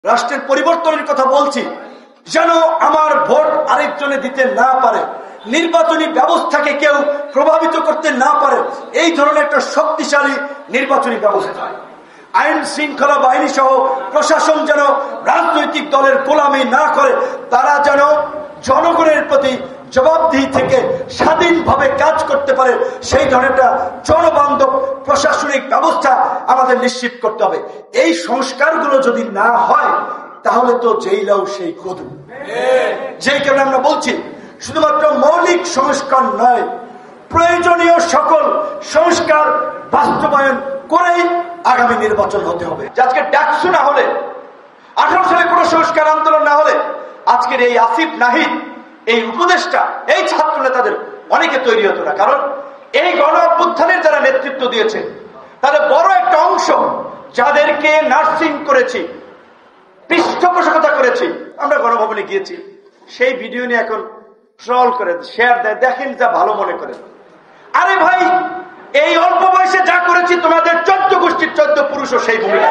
রাষ্ট্রের পরিবর্তনের কথা বলছি, যেন আমার ভোট আরেকজনে দিতে না পারে, নির্বাচনী ব্যবস্থাকে কেউ প্রভাবিত করতে না পারে, এই ধরনের একটা শক্তিশালী নির্বাচনী ব্যবস্থা, আইন শৃঙ্খলা বাহিনী সহ প্রশাসন যেন রাজনৈতিক দলের গোলামি না করে, তারা যেন জনগণের প্রতি জবাবদিহি থেকে স্বাধীনভাবে কাজ করতে পারে, সেই ধরনের একটা জনবান্ধব প্রশাসনিক ব্যবস্থা আমাদের নিশ্চিত করতে হবে। এই সংস্কারগুলো যদি না হয় তাহলে তো যেই লাউ সেই কদু। যেই কারণে আমরা বলছি শুধুমাত্র মৌলিক সংস্কার নয়, প্রয়োজনীয় সকল সংস্কার বাস্তবায়ন করেই আগামী নির্বাচন হতে হবে। আজকে ডাকসু না হলে, 18 সালে কোনো সংস্কার আন্দোলন না হলে আজকের এই আসিফ নাহিদ, এই উপদেষ্টা, এই ছাত্র নেতাদের অনেকে তৈরি হতো না। কারণ এই গণ অভ্যুত্থানের যারা নেতৃত্ব দিয়েছে তাদের বড় একটা অংশ, যাদেরকে নার্সিং করেছি, পৃষ্ঠপোষকতা করেছি, আমরা গণভবনে গিয়েছি, সেই ভিডিও নিয়ে এখন ট্রল করে শেয়ার দেয়, দেখেন যা ভালো মনে করেন। আরে ভাই, এই অল্প বয়সে যা করেছি তোমাদের 14 গোষ্ঠীর 14 পুরুষও সেই ভূমিকা।